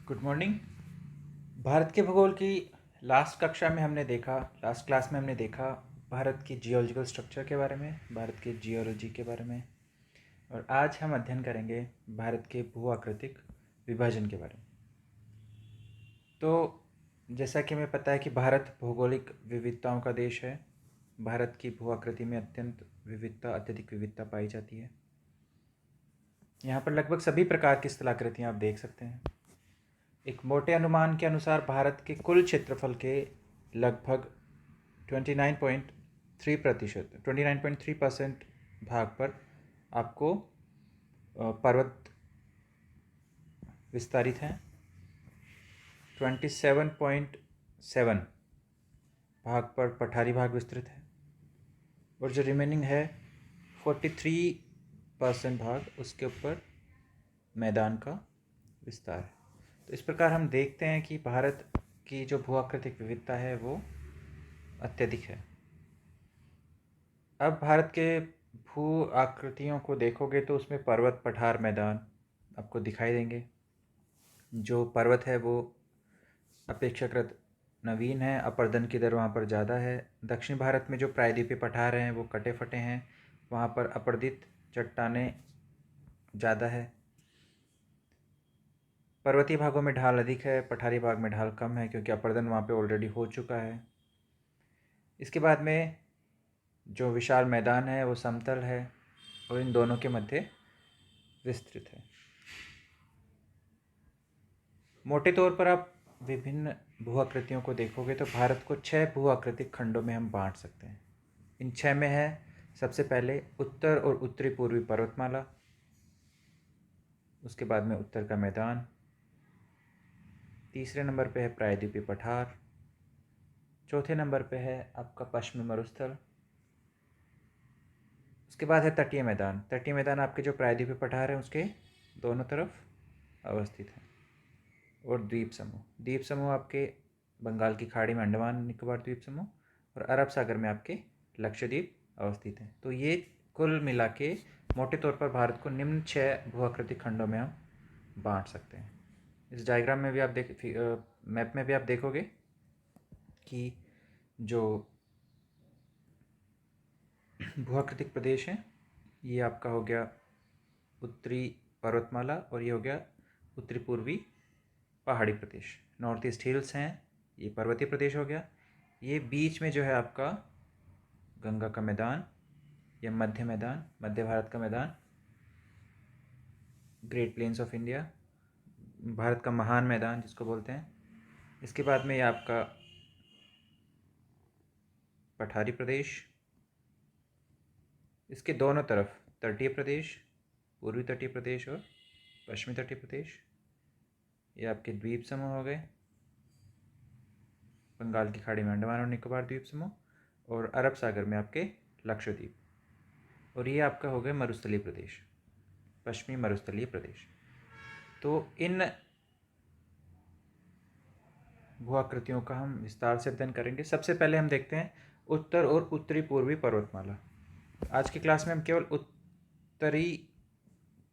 Good morning. Bharat के भूगोल की लास्ट क्लास में हमने देखा भारत की जियोलॉजिकल स्ट्रक्चर के बारे में, भारत के जियोलॉजी के बारे में। और आज हम अध्ययन करेंगे भारत के भू आकृतिक विभाजन के बारे में। तो जैसा कि हमें पता है कि भारत भौगोलिक विविधताओं का देश है। भारत की भू आकृति में अत्यधिक विविधता पाई जाती है। यहाँ पर लगभग सभी प्रकार की स्थलाकृतियाँ आप देख सकते हैं। एक मोटे अनुमान के अनुसार भारत के कुल क्षेत्रफल के लगभग 29.3% भाग पर आपको पर्वत विस्तारित हैं। 27.7 भाग पर पठारी भाग विस्तृत है और जो रिमेनिंग है 43% भाग उसके ऊपर मैदान का विस्तार है। तो इस प्रकार हम देखते हैं कि भारत की जो भू आकृतिक विविधता है वो अत्यधिक है। अब भारत के भू आकृतियों को देखोगे तो उसमें पर्वत, पठार, मैदान आपको दिखाई देंगे। जो पर्वत है वो अपेक्षाकृत नवीन है, अपरदन की दर वहाँ पर ज़्यादा है। दक्षिण भारत में जो प्रायद्वीपीय पठार हैं वो कटे फटे हैं, वहाँ पर अपरदित चट्टानें ज़्यादा है। पर्वतीय भागों में ढाल अधिक है, पठारी भाग में ढाल कम है क्योंकि अपरदन वहाँ पे ऑलरेडी हो चुका है। इसके बाद में जो विशाल मैदान है वो समतल है और इन दोनों के मध्य विस्तृत है। मोटे तौर पर आप विभिन्न भू आकृतियों को देखोगे तो भारत को 6 भू आकृतिक खंडों में हम बांट सकते हैं। इन 6 में है सबसे पहले उत्तर और उत्तरी पूर्वी पर्वतमाला, उसके बाद में उत्तर का मैदान, तीसरे नंबर पे है प्रायद्वीपीय पठार, चौथे नंबर पे है आपका पश्चिमी मरुस्थल, उसके बाद है तटीय मैदान। तटीय मैदान आपके जो प्रायद्वीपीय पठार है उसके दोनों तरफ अवस्थित है। और द्वीप समूह आपके बंगाल की खाड़ी में अंडमान निकोबार द्वीप समूह और अरब सागर में आपके लक्षद्वीप अवस्थित हैं। तो ये कुल मिला के मोटे तौर पर भारत को निम्न 6 भू आकृतिक खंडों में हम बांट सकते हैं। इस डायग्राम में भी आप मैप में भी आप देखोगे कि जो भू आकृतिक प्रदेश हैं ये आपका हो गया उत्तरी पर्वतमाला और ये हो गया उत्तरी पूर्वी पहाड़ी प्रदेश। नॉर्थ ईस्ट हिल्स हैं, ये पर्वतीय प्रदेश हो गया। ये बीच में जो है आपका गंगा का मैदान या मध्य भारत का मैदान, great plains of India, Bharat का महान मैदान जिसको बोलते हैं। इसके बाद में ये आपका पठारी प्रदेश, इसके दोनों तरफ तटीय प्रदेश, पूर्वी तटीय प्रदेश और पश्चिमी तटीय प्रदेश। ये आपके द्वीप समूह हो गए, बंगाल की खाड़ी में अंडमान और निकोबार द्वीप समूह और अरब सागर में आपके लक्षद्वीप। और ये आपका हो गया मरुस्थलीय प्रदेश, पश्चिमी मरुस्थलीय प्रदेश। तो इन भू आकृतियों का हम विस्तार से अध्ययन करेंगे। सबसे पहले हम देखते हैं उत्तर और उत्तरी पूर्वी पर्वतमाला। आज की क्लास में हम केवल उत्तरी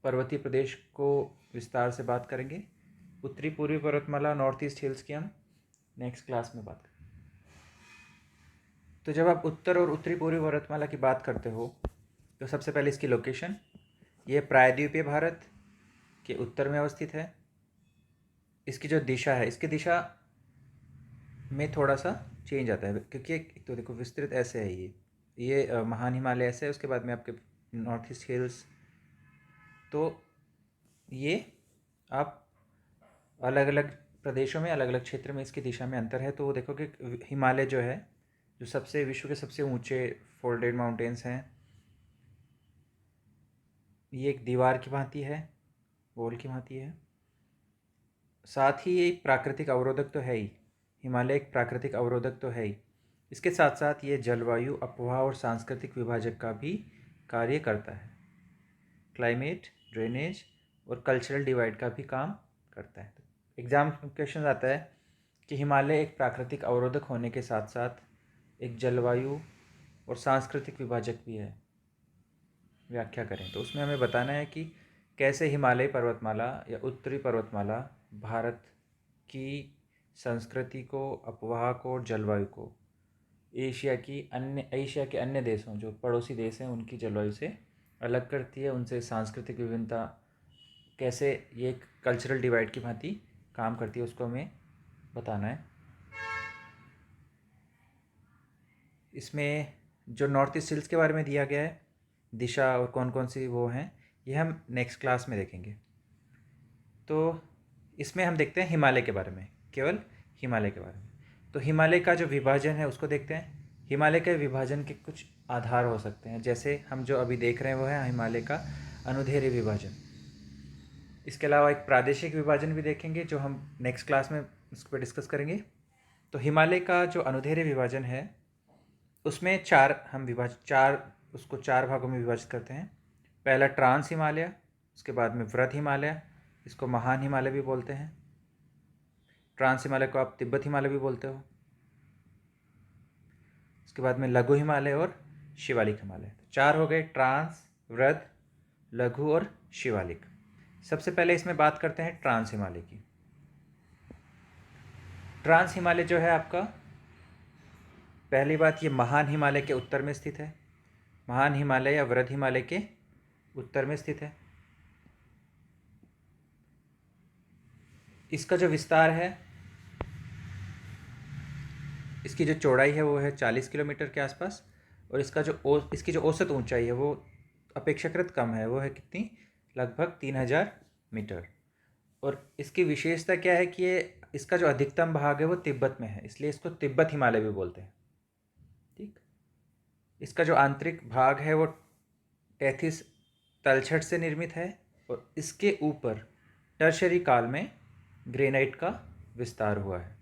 पर्वतीय प्रदेश को विस्तार से बात करेंगे। उत्तरी पूर्वी पर्वतमाला, नॉर्थ ईस्ट हिल्स की हम नेक्स्ट क्लास में बात करेंगे। तो जब आप उत्तर और उत्तरी पूर्वी पर्वतमाला की बात करते हो तो सबसे पहले इसकी लोकेशन, ये प्रायद्वीपीय भारत के उत्तर में अवस्थित है। इसकी जो दिशा है, इसकी दिशा में थोड़ा सा चेंज आता है क्योंकि एक तो देखो विस्तृत ऐसे है, ये महान हिमालय ऐसे है, उसके बाद में आपके नॉर्थ ईस्ट हिल्स। तो ये आप अलग अलग प्रदेशों में, अलग अलग क्षेत्र में इसकी दिशा में अंतर है। तो वो देखो कि हिमालय जो है, जो सबसे विश्व के सबसे ऊंचे फोल्डेड माउंटेन्स हैं, ये एक दीवार की भांति है, वॉल की भांति है। साथ ही एक प्राकृतिक अवरोधक तो है ही, हिमालय एक प्राकृतिक अवरोधक तो है ही, इसके साथ साथ ये जलवायु, अफवाह और सांस्कृतिक विभाजक का भी कार्य करता है। क्लाइमेट, ड्रेनेज और कल्चरल डिवाइड का भी काम करता है। तो एग्जाम क्वेश्चन आता है कि हिमालय एक प्राकृतिक अवरोधक होने के साथ साथ एक जलवायु और सांस्कृतिक विभाजक भी है, व्याख्या करें। तो उसमें हमें बताना है कि कैसे हिमालय पर्वतमाला या उत्तरी पर्वतमाला भारत की संस्कृति को, अपवाह को और जलवायु को एशिया के अन्य देशों, जो पड़ोसी देश हैं, उनकी जलवायु से अलग करती है। उनसे सांस्कृतिक विभिन्नता कैसे ये एक कल्चरल डिवाइड की भांति काम करती है, उसको हमें बताना है। इसमें जो नॉर्थ ईस्ट हिल्स के बारे में दिया गया है, दिशा और कौन कौन सी वो हैं, ये हम नेक्स्ट क्लास में देखेंगे। तो इसमें हम देखते हैं हिमालय के बारे में, केवल हिमालय के बारे में। तो हिमालय का जो विभाजन है उसको देखते हैं। हिमालय के विभाजन के कुछ आधार हो सकते हैं, जैसे हम जो अभी देख रहे हैं वो है हिमालय का अनुदैर्ध्य विभाजन। इसके अलावा एक प्रादेशिक विभाजन भी देखेंगे, जो हम नेक्स्ट क्लास में इस पर डिस्कस करेंगे। तो हिमालय का जो अनुदैर्ध्य विभाजन है उसमें उसको चार भागों में विभाजित करते हैं। पहला ट्रांस हिमालय, उसके बाद में वृहद हिमालय, इसको महान हिमालय भी बोलते हैं। ट्रांस हिमालय को आप तिब्बत हिमालय भी बोलते हो। उसके बाद में लघु हिमालय और शिवालिक हिमालय। चार हो गए, ट्रांस, वृहद, लघु और शिवालिक। सबसे पहले इसमें बात करते हैं ट्रांस हिमालय की। ट्रांस हिमालय जो है आपका, पहली बात, ये महान हिमालय के उत्तर में स्थित है। महान हिमालय या वृहद हिमालय के उत्तर में स्थित है। इसका जो विस्तार है, इसकी जो चौड़ाई है वो है 40 किलोमीटर के आसपास, और इसकी जो औसत ऊंचाई है वो अपेक्षाकृत कम है, वो है कितनी, लगभग 3000 मीटर। और इसकी विशेषता क्या है कि इसका जो अधिकतम भाग है वो तिब्बत में है, इसलिए इसको तिब्बत हिमालय भी बोलते हैं। ठीक। इसका जो आंतरिक भाग है वो 33 तलछट से निर्मित है, और इसके ऊपर टर्शरी काल में ग्रेनाइट का विस्तार हुआ है।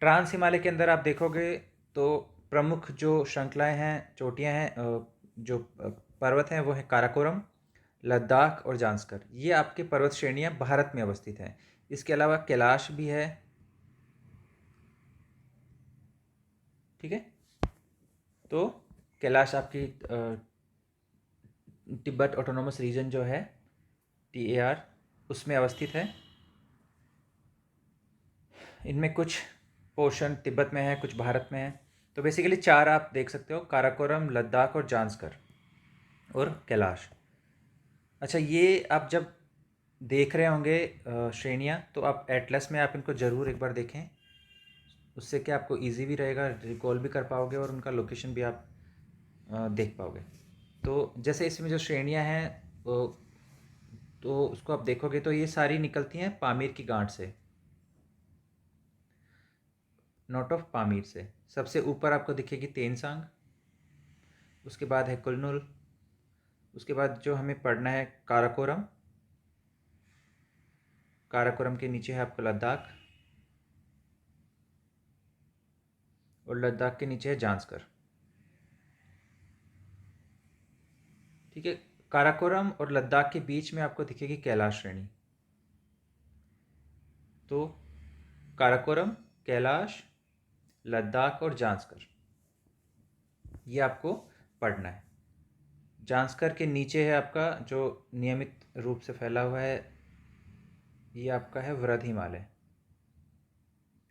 ट्रांस हिमालय के अंदर आप देखोगे तो प्रमुख जो श्रृंखलाएं हैं, चोटियां हैं, जो पर्वत हैं, वो है काराकोरम, लद्दाख और जांस्कर। ये आपके पर्वत श्रेणियां भारत में अवस्थित हैं। इसके अलावा कैलाश भी है। ठीक है। तो कैलाश आपकी तिब्बत ऑटोनोमस रीजन जो है TAR, उसमें अवस्थित है। इनमें कुछ पोर्शन तिब्बत में है, कुछ भारत में है। तो बेसिकली चार आप देख सकते हो, काराकोरम, लद्दाख और जांस्कर और कैलाश। अच्छा, ये आप जब देख रहे होंगे श्रेणियाँ, तो आप एटलस में आप इनको ज़रूर एक बार देखें। उससे क्या आपको इजी भी रहेगा, रिकॉल भी कर पाओगे और उनका लोकेशन भी आप देख पाओगे। तो जैसे इसमें जो श्रेणियाँ हैं तो उसको आप देखोगे तो ये सारी निकलती हैं पामीर की गांठ से, नॉट ऑफ पामीर से। सबसे ऊपर आपको दिखेगी तेनसांग, उसके बाद है कुलनुल, उसके बाद जो हमें पढ़ना है काराकोरम, काराकोरम के नीचे है आपको लद्दाख, और लद्दाख के नीचे है जांस्कर। ठीक है। काराकोरम और लद्दाख के बीच में आपको दिखेगी कैलाश श्रेणी। तो काराकोरम, कैलाश, लद्दाख और जांस्कर, ये आपको पढ़ना है। जांस्कर के नीचे है आपका जो नियमित रूप से फैला हुआ है, ये आपका है वृहद हिमालय,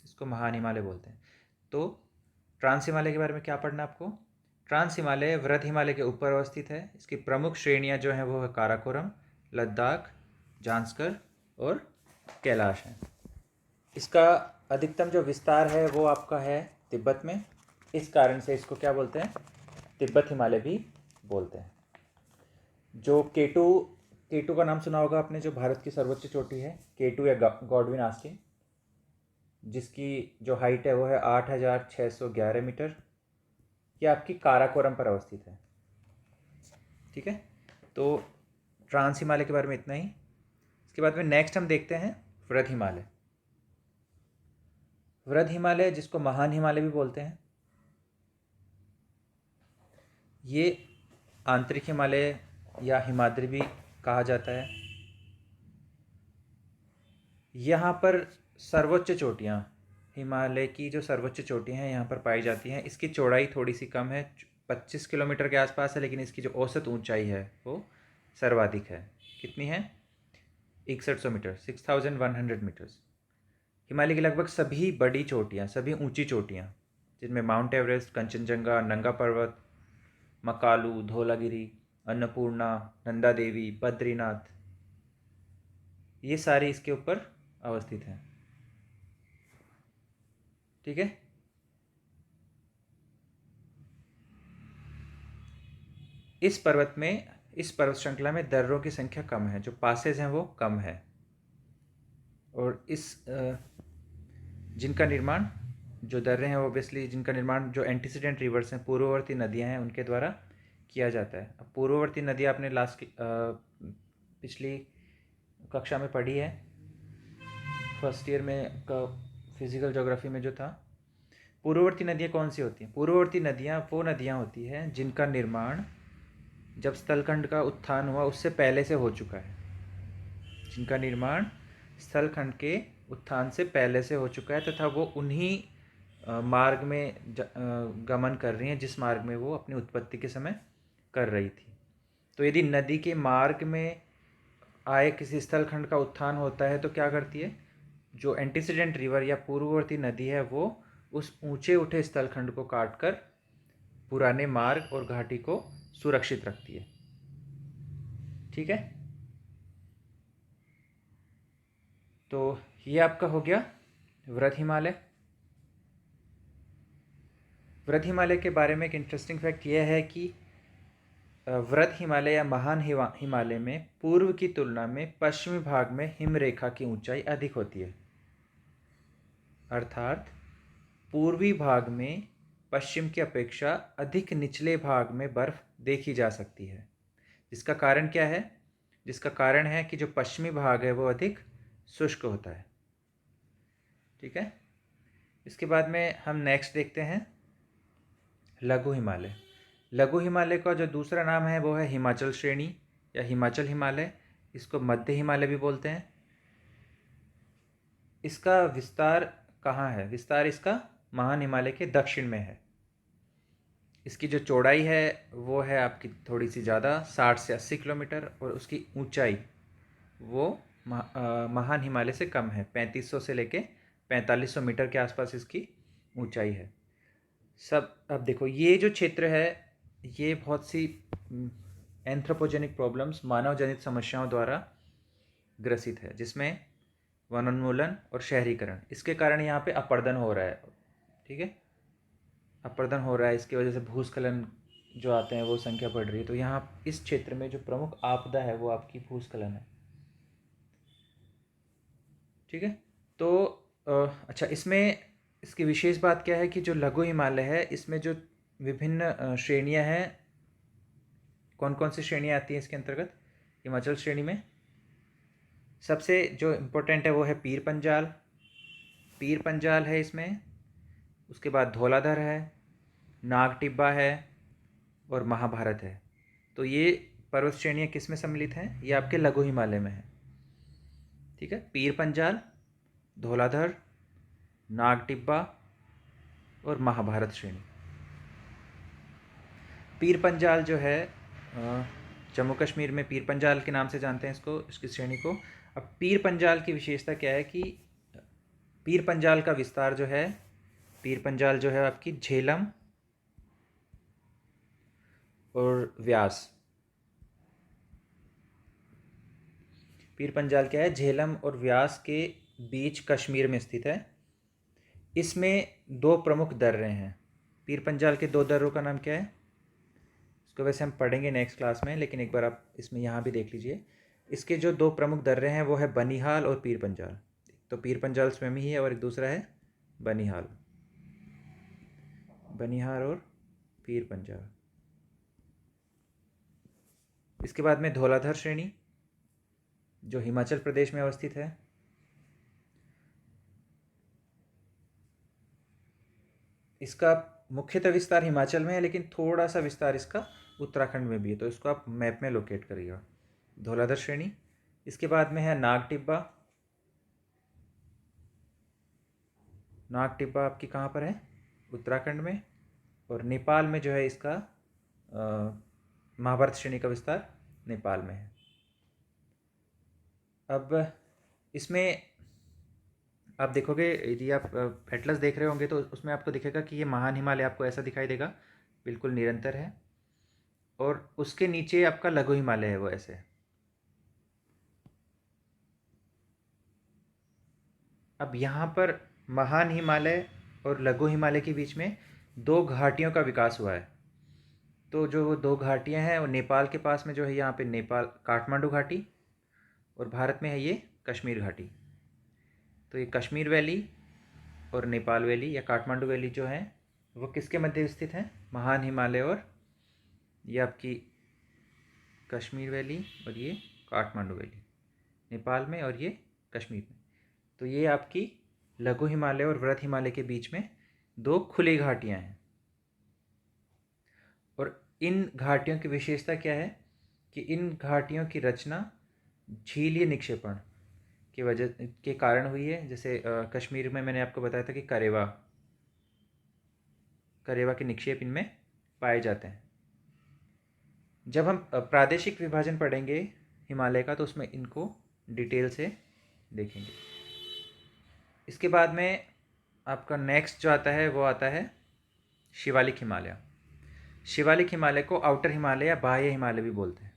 इसको महान हिमालय बोलते हैं। तो ट्रांस हिमालय के बारे में क्या पढ़ना है आपको? ट्रांस हिमालय वृहद हिमालय के ऊपर अवस्थित है। इसकी प्रमुख श्रेणियां जो हैं वो है काराकोरम, लद्दाख, जांस्कर और कैलाश हैं। इसका अधिकतम जो विस्तार है वो आपका है तिब्बत में, इस कारण से इसको क्या बोलते हैं, तिब्बत हिमालय भी बोलते हैं। जो केटू का नाम सुना होगा आपने, जो भारत की सर्वोच्च चोटी है, केटू या गॉडविन आस्टीन, जिसकी जो हाइट है वो है 8611 मीटर। ये आपकी काराकोरम पर अवस्थित है। ठीक है। तो ट्रांस हिमालय के बारे में इतना ही। इसके बाद में नेक्स्ट हम देखते हैं वृहद हिमालय। वृहद हिमालय, जिसको महान हिमालय भी बोलते हैं, ये आंतरिक हिमालय या हिमाद्री भी कहा जाता है। यहाँ पर सर्वोच्च चोटियाँ, हिमालय की जो सर्वोच्च चोटियाँ हैं यहाँ पर पाई जाती हैं। इसकी चौड़ाई थोड़ी सी कम है, 25 किलोमीटर के आसपास है, लेकिन इसकी जो औसत ऊंचाई है वो सर्वाधिक है। कितनी है? 6100 मीटर, 6100 मीटर्स। हिमालय की लगभग सभी बड़ी चोटियाँ, सभी ऊंची चोटियाँ, जिनमें माउंट एवरेस्ट, कंचनजंगा, नंगा पर्वत, मकालू, धौलागिरी, अन्नपूर्णा, नंदा देवी, बद्रीनाथ, ये सारी इसके ऊपर अवस्थित हैं। ठीक है। इस पर्वत श्रृंखला में दर्रों की संख्या कम है, जो पासेज हैं वो कम है, और जिनका निर्माण, जो दर्रे हैं ओबियसली जिनका निर्माण जो एंटीसीडेंट रिवर्स हैं, पूर्ववर्ती नदियां हैं, उनके द्वारा किया जाता है। अब पूर्ववर्ती नदियां आपने पिछली कक्षा में पढ़ी है, फर्स्ट ईयर में का फिजिकल ज्योग्राफी में जो था। पूर्ववर्ती नदियाँ कौन सी होती हैं? पूर्ववर्ती नदियाँ वो नदियाँ होती हैं जिनका निर्माण जब स्थलखंड का उत्थान हुआ उससे पहले से हो चुका है, जिनका निर्माण स्थलखंड के उत्थान से पहले से हो चुका है, तथा वो उन्हीं मार्ग में गमन कर रही हैं जिस मार्ग में वो अपनी उत्पत्ति के समय कर रही थी। तो यदि नदी के मार्ग में आए किसी स्थलखंड का उत्थान होता है तो क्या करती है, जो एंटीसीडेंट रिवर या पूर्ववर्ती नदी है वो उस ऊंचे उठे स्थलखंड को काटकर पुराने मार्ग और घाटी को सुरक्षित रखती है। ठीक है, तो ये आपका हो गया वृहद हिमालय। वृहद हिमालय के बारे में एक इंटरेस्टिंग फैक्ट यह है कि वृहद हिमालय या महान हिमालय में पूर्व की तुलना में पश्चिमी भाग में हिमरेखा की ऊंचाई अधिक होती है। अर्थात पूर्वी भाग में पश्चिम की अपेक्षा अधिक निचले भाग में बर्फ देखी जा सकती है। जिसका कारण क्या है? जिसका कारण है कि जो पश्चिमी भाग है वो अधिक शुष्क होता है। ठीक है, इसके बाद में हम नेक्स्ट देखते हैं लघु हिमालय। लघु हिमालय का जो दूसरा नाम है वो है हिमाचल श्रेणी या हिमाचल हिमालय, इसको मध्य हिमालय भी बोलते हैं। इसका विस्तार कहाँ है? विस्तार इसका महान हिमालय के दक्षिण में है। इसकी जो चौड़ाई है वो है आपकी थोड़ी सी ज़्यादा, 60 से 80 किलोमीटर, और उसकी ऊंचाई वो महान हिमालय से कम है, 3500 से लेके 4500 मीटर के आसपास इसकी ऊंचाई है। अब देखो ये जो क्षेत्र है ये बहुत सी एंथ्रोपोजेनिक प्रॉब्लम्स, मानव जनित समस्याओं द्वारा ग्रसित है, जिसमें वनोन्मूलन और शहरीकरण, इसके कारण यहाँ पे अपरदन हो रहा है। ठीक है, अपरदन हो रहा है, इसकी वजह से भूस्खलन जो आते हैं वो संख्या बढ़ रही है। तो यहाँ इस क्षेत्र में जो प्रमुख आपदा है वो आपकी भूस्खलन है। ठीक है, तो अच्छा, इसमें इसकी विशेष बात क्या है कि जो लघु हिमालय है इसमें जो विभिन्न श्रेणियाँ हैं, कौन कौन सी श्रेणियाँ आती हैं इसके अंतर्गत? हिमाचल श्रेणी में सबसे जो इम्पोर्टेंट है वो है पीर पंजाल। पीर पंजाल है इसमें, उसके बाद धौलाधर है, नाग टिब्बा है और महाभारत है। तो ये पर्वत श्रेणियाँ किस में सम्मिलित हैं? ये आपके लघु हिमालय में है। ठीक है, पीर पंजाल, धौलाधर, नाग टिब्बा और महाभारत श्रेणी। पीर पंजाल जो है जम्मू कश्मीर में पीर पंजाल के नाम से जानते हैं इसको, इसकी श्रेणी को। अब पीर पंजाल की विशेषता क्या है कि पीर पंजाल का विस्तार जो है, पीर पंजाल जो है आपकी झेलम और व्यास, पीर पंजाल क्या है? झेलम और व्यास के बीच कश्मीर में स्थित है। इसमें दो प्रमुख दर्रे हैं। पीर पंजाल के दो दर्रों का नाम क्या है? इसको वैसे हम पढ़ेंगे नेक्स्ट क्लास में, लेकिन एक बार आप इसमें यहाँ भी देख लीजिए। इसके जो दो प्रमुख दर्रे हैं वो है बनिहाल और पीर पंजाल। तो पीर पंजाल स्वयं ही है और एक दूसरा है बनिहाल। बनिहाल और पीर पंजाल। इसके बाद में धौलाधर श्रेणी जो हिमाचल प्रदेश में अवस्थित है। इसका मुख्यतः विस्तार हिमाचल में है, लेकिन थोड़ा सा विस्तार इसका उत्तराखंड में भी है, तो इसको आप मैप में लोकेट करिएगा, धौलाधर श्रेणी। इसके बाद में है नाग टिब्बा। नाग टिब्बा आपकी कहाँ पर है? उत्तराखंड में। और नेपाल में जो है इसका महाभारत श्रेणी का विस्तार नेपाल में है। अब इसमें आप देखोगे, यदि आप एटलस देख रहे होंगे तो उसमें आपको दिखेगा कि ये महान हिमालय आपको ऐसा दिखाई देगा, बिल्कुल निरंतर है, और उसके नीचे आपका लघु हिमालय है वो ऐसे। अब यहाँ पर महान हिमालय और लघु हिमालय के बीच में दो घाटियों का विकास हुआ है। तो जो वो दो घाटियाँ हैं वो नेपाल के पास में जो है, यहाँ पे नेपाल काठमांडू घाटी, और भारत में है ये कश्मीर घाटी। तो ये कश्मीर वैली और नेपाल वैली या काठमांडू वैली जो है वो किसके मध्य स्थित है? महान हिमालय और ये आपकी कश्मीर वैली और ये काठमांडू वैली, नेपाल में और ये कश्मीर में। तो ये आपकी लघु हिमालय और वृहद हिमालय के बीच में दो खुली घाटियाँ हैं। और इन घाटियों की विशेषता क्या है कि इन घाटियों की रचना झीलीय निक्षेपण की वजह के कारण हुई है। जैसे कश्मीर में मैंने आपको बताया था कि करेवा के निक्षेप इनमें पाए जाते हैं। जब हम प्रादेशिक विभाजन पढ़ेंगे हिमालय का तो उसमें इनको डिटेल से देखेंगे। इसके बाद में आपका नेक्स्ट जो आता है वो आता है शिवालिक हिमालय। शिवालिक हिमालय को आउटर हिमालय या बाह्य हिमालय भी बोलते हैं।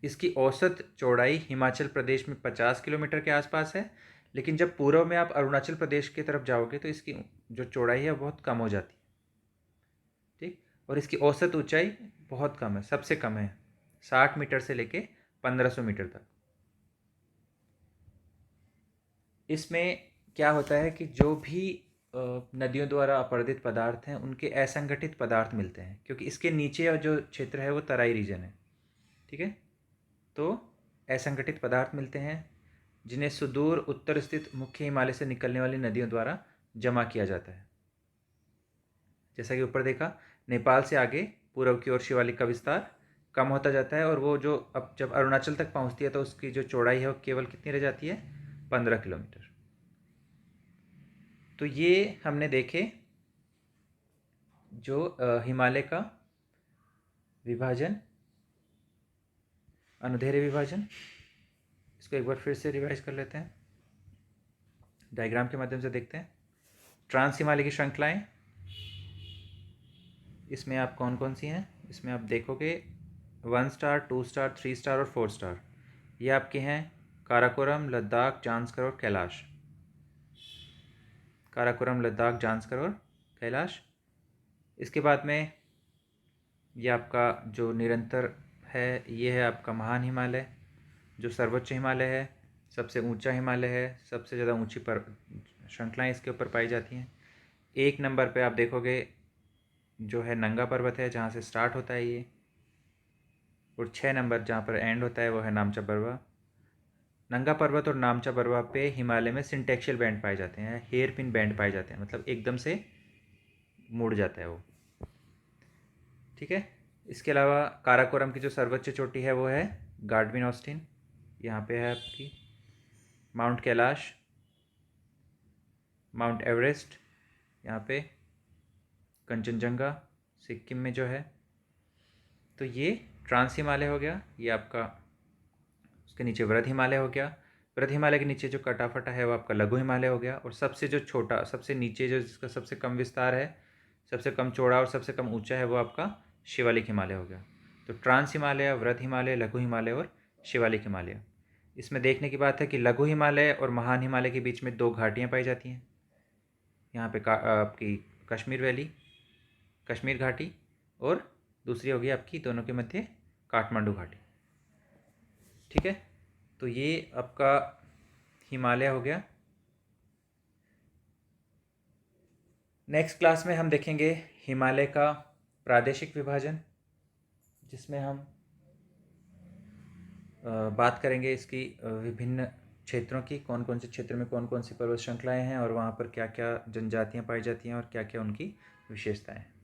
इसकी औसत चौड़ाई हिमाचल प्रदेश में 50 किलोमीटर के आसपास है, लेकिन जब पूर्व में आप अरुणाचल प्रदेश की तरफ जाओगे तो इसकी जो चौड़ाई है बहुत कम हो जाती है। ठीक, और इसकी औसत ऊंचाई बहुत कम है, सबसे कम है 60 मीटर से लेके 1500 मीटर तक। इसमें क्या होता है कि जो भी नदियों द्वारा अपरदित पदार्थ हैं उनके असंगठित पदार्थ मिलते हैं, क्योंकि इसके नीचे जो क्षेत्र है वो तराई रीजन है। ठीक है, तो असंगठित पदार्थ मिलते हैं जिन्हें सुदूर उत्तर स्थित मुख्य हिमालय से निकलने वाली नदियों द्वारा जमा किया जाता है। जैसा कि ऊपर देखा, नेपाल से आगे पूर्व की ओर शिवालिक का विस्तार कम होता जाता है, और वो जो अब जब अरुणाचल तक पहुंचती है तो उसकी जो चौड़ाई है वो केवल कितनी रह जाती है? 15 किलोमीटर। तो ये हमने देखे जो हिमालय का विभाजन, अनुदैर्ध्य विभाजन। इसको एक बार फिर से रिवाइज कर लेते हैं, डायग्राम के माध्यम से देखते हैं। ट्रांस हिमालय की श्रृंखलाएं, इसमें आप कौन कौन सी हैं? इसमें आप देखोगे 1 स्टार, 2 स्टार, 3 स्टार और 4 स्टार। ये आपके हैं काराकोरम, लद्दाख, जांस्कर और कैलाश। काराकोरम, लद्दाख, जांस्कर और कैलाश। इसके बाद में ये आपका जो निरंतर है ये है आपका महान हिमालय, जो सर्वोच्च हिमालय है, सबसे ऊंचा हिमालय है, सबसे ज़्यादा ऊंची पर श्रृंखलाएँ इसके ऊपर पाई जाती हैं। 1 नंबर पे आप देखोगे जो है नंगा पर्वत है, जहाँ से स्टार्ट होता है ये, और 6 नंबर जहाँ पर एंड होता है वो है नामचा बरवा। नंगा पर्वत और नामचा बरवा पे हिमालय में सिंटेक्शियल बैंड पाए जाते हैं, हेयर पिन बैंड पाए जाते हैं, मतलब एकदम से मुड़ जाता है वो। ठीक है, इसके अलावा काराकोरम की जो सर्वोच्च चोटी है वो है गार्डविन ऑस्टिन, यहाँ पे है आपकी माउंट कैलाश, माउंट एवरेस्ट, यहाँ पे कंचनजंगा सिक्किम में जो है। तो ये ट्रांस हिमालय हो गया, ये आपका। उसके नीचे वृहद हिमालय हो गया। वृहद हिमालय के नीचे जो कटा फटा है वो आपका लघु हिमालय हो गया। और सबसे जो छोटा, सबसे नीचे जो जिसका सबसे कम विस्तार है, सबसे कम चौड़ा और सबसे कम ऊंचा है वो आपका शिवालिक हिमालय हो गया। तो ट्रांस हिमालय, वृहद हिमालय, लघु हिमालय और शिवालिक हिमालय। इसमें देखने की बात है कि लघु हिमालय और महान हिमालय के बीच में दो घाटियाँ पाई जाती हैं। यहाँ पे आपकी कश्मीर वैली, कश्मीर घाटी, और दूसरी होगी आपकी दोनों के मध्य काठमांडू घाटी। ठीक है, तो ये आपका हिमालय हो गया। नेक्स्ट क्लास में हम देखेंगे हिमालय का प्रादेशिक विभाजन, जिसमें हम बात करेंगे इसकी विभिन्न क्षेत्रों की, कौन कौन से क्षेत्र में कौन कौन सी पर्वत श्रृंखलाएँ हैं और वहाँ पर क्या क्या जनजातियाँ पाई जाती हैं और क्या क्या उनकी विशेषताएँ हैं।